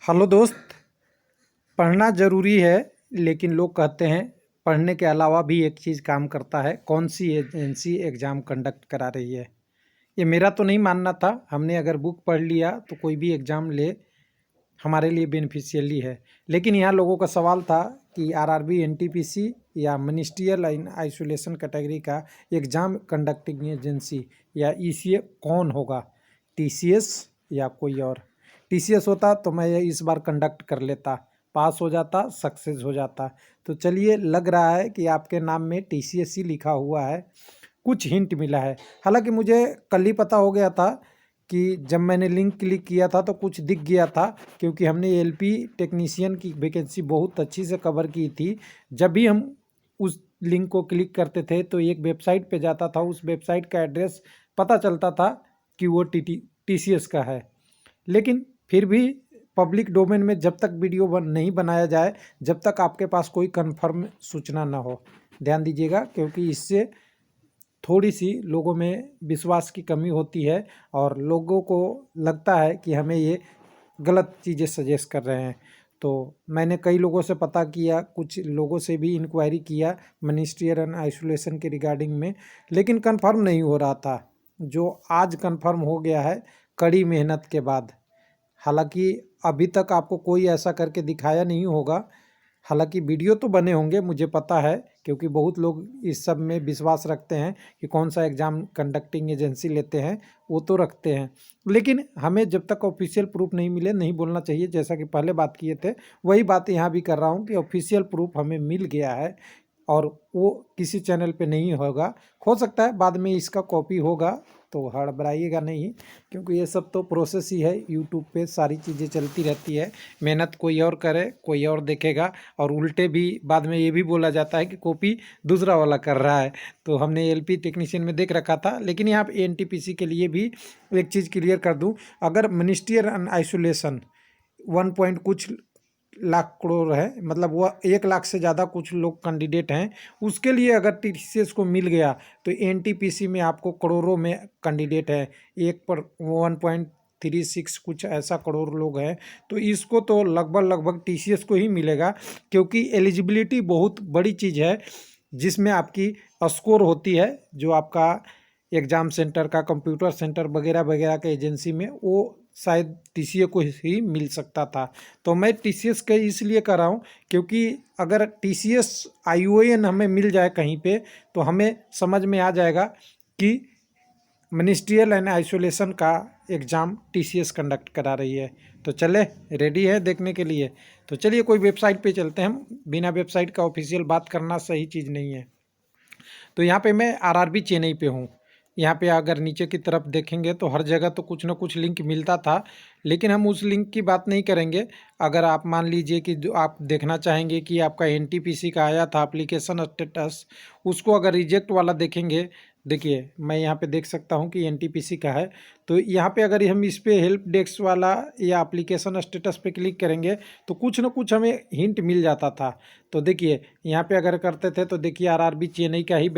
Hello दोस्त। पढ़ना ज़रूरी है, लेकिन लोग कहते हैं पढ़ने के अलावा भी एक चीज़ काम करता है। कौन सी एजेंसी एग्ज़ाम कंडक्ट करा रही है? ये मेरा तो नहीं मानना था। हमने अगर बुक पढ़ लिया तो कोई भी एग्ज़ाम ले हमारे लिए बेनिफिशियली है। लेकिन यहाँ लोगों का सवाल था कि आरआरबी, एनटीपीसी या मिनिस्ट्रियल इन आइसोलेशन कैटेगरी का एग्ज़ाम कंडक्टिंग एजेंसी या ईसीए कौन होगा, टीसीएस या कोई और? टीसीएस होता तो मैं ये इस बार कंडक्ट कर लेता, पास हो जाता, सक्सेस हो जाता। तो चलिए, लग रहा है कि आपके नाम में टीसीएस ही लिखा हुआ है। कुछ हिंट मिला है। हालांकि मुझे कल ही पता हो गया था कि जब मैंने लिंक क्लिक किया था तो कुछ दिख गया था, क्योंकि हमने एलपी टेक्नीशियन की वैकेंसी बहुत अच्छी से कवर की थी। जब भी हम उस लिंक को क्लिक करते थे तो एक वेबसाइट पे जाता था, उस वेबसाइट का एड्रेस पता चलता था कि वो टीसीएस का है। लेकिन फिर भी पब्लिक डोमेन में जब तक वीडियो नहीं बनाया जाए, जब तक आपके पास कोई कन्फर्म सूचना ना हो, ध्यान दीजिएगा, क्योंकि इससे थोड़ी सी लोगों में विश्वास की कमी होती है और लोगों को लगता है कि हमें ये गलत चीज़ें सजेस्ट कर रहे हैं। तो मैंने कई लोगों से पता किया, कुछ लोगों से भी इंक्वायरी किया मिनिस्ट्रियल एंड आइसोलेशन के रिगार्डिंग में, लेकिन कंफर्म नहीं हो रहा था। जो आज कंफर्म हो गया है कड़ी मेहनत के बाद। हालांकि अभी तक आपको कोई ऐसा करके दिखाया नहीं होगा। हालांकि वीडियो तो बने होंगे, मुझे पता है, क्योंकि बहुत लोग इस सब में विश्वास रखते हैं कि कौन सा एग्ज़ाम कंडक्टिंग एजेंसी लेते हैं, वो तो रखते हैं। लेकिन हमें जब तक ऑफिशियल प्रूफ नहीं मिले नहीं बोलना चाहिए। जैसा कि पहले बात किए थे, वही बात यहाँ भी कर रहा हूँ कि ऑफिशियल प्रूफ हमें मिल गया है और वो किसी चैनल पे नहीं होगा। हो सकता है बाद में इसका कॉपी होगा, तो हड़बड़ाइएगा नहीं, क्योंकि ये सब तो प्रोसेस ही है। यूट्यूब पे सारी चीज़ें चलती रहती है। मेहनत कोई और करे, कोई और देखेगा, और उल्टे भी बाद में ये भी बोला जाता है कि कॉपी दूसरा वाला कर रहा है। तो हमने एलपी टेक्नीशियन में देख रखा था। लेकिन यहाँ पे एनटीपीसी के लिए भी एक चीज़ क्लियर कर दूँ, अगर मिनिस्ट्रियल एंड आइसोलेशन 1 पॉइंट कुछ लाख करोड़ है, मतलब वह 1 लाख से ज़्यादा कुछ लोग कैंडिडेट हैं, उसके लिए अगर टीसीएस को मिल गया तो एनटीपीसी में आपको करोड़ों में कैंडिडेट है। एक पर 1.36 कुछ ऐसा करोड़ लोग हैं। तो इसको तो लगभग टीसीएस को ही मिलेगा, क्योंकि एलिजिबिलिटी बहुत बड़ी चीज़ है, जिसमें आपकी स्कोर होती है। जो आपका एग्ज़ाम सेंटर का, कंप्यूटर सेंटर वगैरह वगैरह के एजेंसी में, वो शायद टीसीएस को ही मिल सकता था। तो मैं टीसीएस के इसलिए कर रहा हूँ, क्योंकि अगर टीसीएस आईओएन हमें मिल जाए कहीं पे, तो हमें समझ में आ जाएगा कि मिनिस्ट्रियल एंड आइसोलेशन का एग्ज़ाम टीसीएस कंडक्ट करा रही है। तो चले, रेडी है देखने के लिए? तो चलिए कोई वेबसाइट पे चलते हैं। हम बिना वेबसाइट का ऑफिशियल बात करना सही चीज़ नहीं है। तो यहाँ पे मैं आरआरबी चेन्नई पे हूँ। यहाँ पे अगर नीचे की तरफ देखेंगे तो हर जगह तो कुछ ना कुछ लिंक मिलता था, लेकिन हम उस लिंक की बात नहीं करेंगे। अगर आप मान लीजिए कि जो आप देखना चाहेंगे कि आपका एनटीपीसी का आया था एप्लीकेशन स्टेटस, उसको अगर रिजेक्ट वाला देखेंगे, देखिए मैं यहाँ पे देख सकता हूँ कि एनटीपीसी का है। तो यहाँ पे अगर हम इस पे हेल्प डेस्क वाला या एप्लीकेशन स्टेटस पे क्लिक करेंगे तो कुछ ना कुछ हमें हिंट मिल जाता था। तो देखिए यहाँ पे अगर करते थे तो देखिए आरआरबी चेन्नई का ही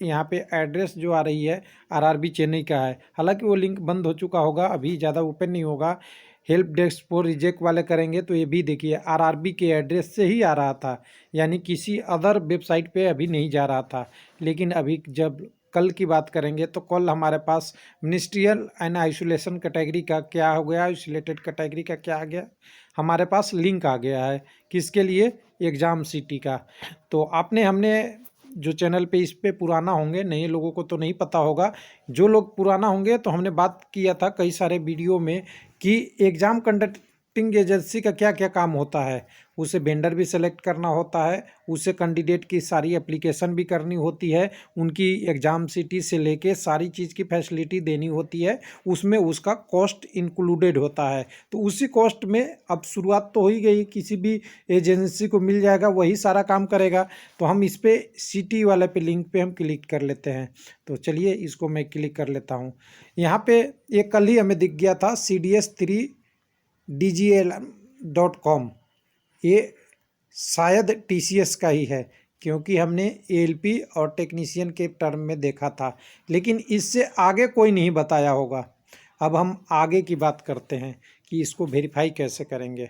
यहाँ पे एड्रेस जो आ रही है आरआरबी चेन्नई का है। हालांकि वो लिंक बंद हो चुका होगा, अभी ज़्यादा ओपन नहीं होगा। हेल्प डेस्क पर रिजेक्ट वाले करेंगे तो ये भी देखिए आरआरबी के एड्रेस से ही आ रहा था, यानी किसी अदर वेबसाइट पे अभी नहीं जा रहा था। लेकिन अभी जब कल की बात करेंगे तो कल हमारे पास मिनिस्ट्रियल एंड आइसोलेशन कैटेगरी का क्या हो गया, आइसोलेटेड कैटेगरी का क्या आ गया, हमारे पास लिंक आ गया है। किसके लिए? एग्ज़ाम सिटी का। तो आपने हमने जो चैनल पे इस पे पुराना होंगे, नए लोगों को तो नहीं पता होगा। जो लोग पुराना होंगे तो हमने बात किया था कई सारे वीडियो में कि एग्ज़ाम कंडक्टिंग एजेंसी का क्या क्या काम होता है। उसे वेंडर भी सेलेक्ट करना होता है, उसे कैंडिडेट की सारी एप्लीकेशन भी करनी होती है, उनकी एग्ज़ाम सिटी से लेके सारी चीज़ की फैसिलिटी देनी होती है, उसमें उसका कॉस्ट इंक्लूडेड होता है। तो उसी कॉस्ट में अब शुरुआत तो हो ही गई, किसी भी एजेंसी को मिल जाएगा, वही सारा काम करेगा। तो हम इस पे सिटी वाले पे लिंक पे हम क्लिक कर लेते हैं। तो चलिए इसको मैं क्लिक कर लेता हूँ। यहाँ पे एक कल ही हमें दिख गया था cds3dgl.com, ये शायद टीसीएस का ही है, क्योंकि हमने एएलपी और टेक्नीशियन के टर्म में देखा था, लेकिन इससे आगे कोई नहीं बताया होगा। अब हम आगे की बात करते हैं कि इसको वेरीफाई कैसे करेंगे।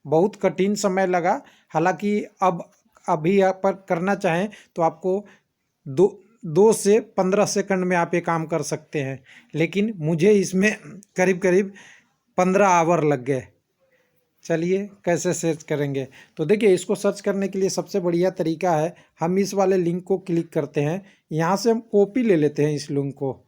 बहुत कठिन समय लगा। हालांकि अब अभी आप पर करना चाहें तो आपको 2 से 15 सेकंड में आप ये काम कर सकते हैं, लेकिन मुझे इसमें करीब करीब 15 आवर लग गए। चलिए कैसे सर्च करेंगे, तो देखिए इसको सर्च करने के लिए सबसे बढ़िया तरीका है, हम इस वाले लिंक को क्लिक करते हैं, यहाँ से हम कॉपी ले लेते हैं इस लिंक को,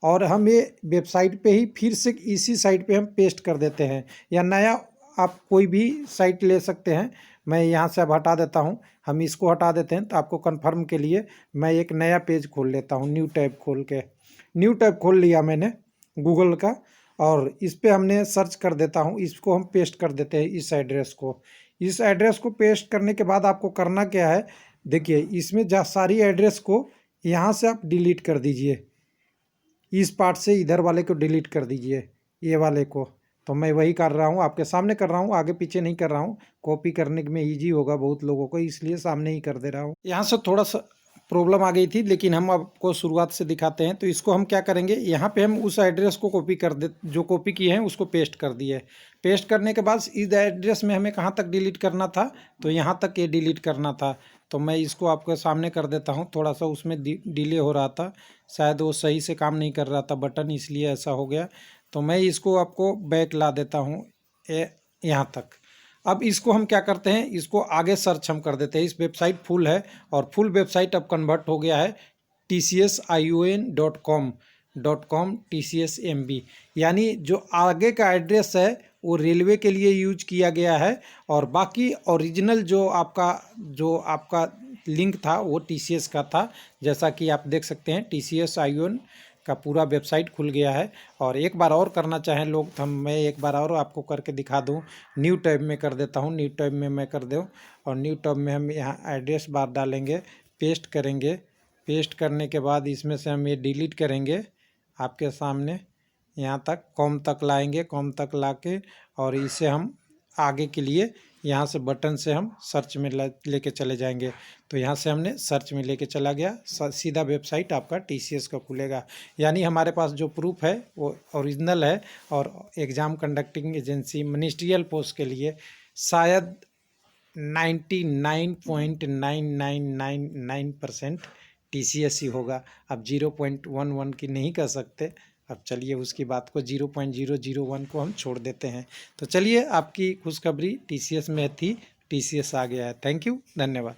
और हम ये वेबसाइट पे ही फिर से इसी साइट पे हम पेस्ट कर देते हैं, या नया आप कोई भी साइट ले सकते हैं। मैं यहाँ से अब हटा देता हूँ, हम इसको हटा देते हैं। तो आपको कंफर्म के लिए मैं एक नया पेज खोल लेता हूँ, न्यू टैब खोल के। न्यू टैब खोल लिया मैंने गूगल का, और इस पे हमने सर्च कर देता हूँ, इसको हम पेस्ट कर देते हैं इस एड्रेस को। इस एड्रेस को पेस्ट करने के बाद आपको करना क्या है, देखिए इसमें जा सारी एड्रेस को यहाँ से आप डिलीट कर दीजिए, इस पार्ट से इधर वाले को डिलीट कर दीजिए, ये वाले को। तो मैं वही कर रहा हूँ, आपके सामने कर रहा हूँ, आगे पीछे नहीं कर रहा हूँ। कॉपी करने में ईजी होगा बहुत लोगों को, इसलिए सामने ही कर दे रहा हूँ। यहाँ से थोड़ा सा प्रॉब्लम आ गई थी, लेकिन हम आपको शुरुआत से दिखाते हैं। तो इसको हम क्या करेंगे, यहाँ पे हम उस एड्रेस को कॉपी कर दे, जो कॉपी किए हैं उसको पेस्ट कर दिए। पेस्ट करने के बाद इस एड्रेस में हमें कहाँ तक डिलीट करना था, तो यहाँ तक ये डिलीट करना था। तो मैं इसको आपके सामने कर देता हूँ, थोड़ा सा उसमें डिले हो रहा था, शायद वो सही से काम नहीं कर रहा था बटन, इसलिए ऐसा हो गया। तो मैं इसको आपको बैक ला देता हूँ यहाँ तक। अब इसको हम क्या करते हैं, इसको आगे सर्च हम कर देते हैं। इस वेबसाइट फुल है, और फुल वेबसाइट अब कन्वर्ट हो गया है tcsion.com TCSMB, यानी जो आगे का एड्रेस है वो रेलवे के लिए यूज किया गया है, और बाकी ओरिजिनल जो आपका लिंक था वो TCS का था। जैसा कि आप देख सकते हैं TCSION का पूरा वेबसाइट खुल गया है। और एक बार और करना चाहें लोग तो मैं एक बार और आपको करके दिखा दूं। न्यू टैब में कर देता हूं, न्यू टैब में मैं कर दूं, और न्यू टैब में हम यहाँ एड्रेस बार डालेंगे, पेस्ट करेंगे। पेस्ट करने के बाद इसमें से हम ये डिलीट करेंगे, आपके सामने यहाँ तक कॉम तक लाएंगे, कॉम तक ला के, और इसे हम आगे के लिए यहाँ से बटन से हम सर्च में लेके चले जाएंगे। तो यहाँ से हमने सर्च में लेके चला गया, सीधा वेबसाइट आपका TCS का खुलेगा। यानी हमारे पास जो प्रूफ है वो ओरिजिनल है, और exam conducting agency ministerial post के लिए शायद 99.9999% TCS ही होगा। अब 0.11 की नहीं कर सकते। अब चलिए उसकी बात को 0.001 को हम छोड़ देते हैं। तो चलिए आपकी खुशखबरी TCS में थी, TCS आ गया है। थैंक यू, धन्यवाद।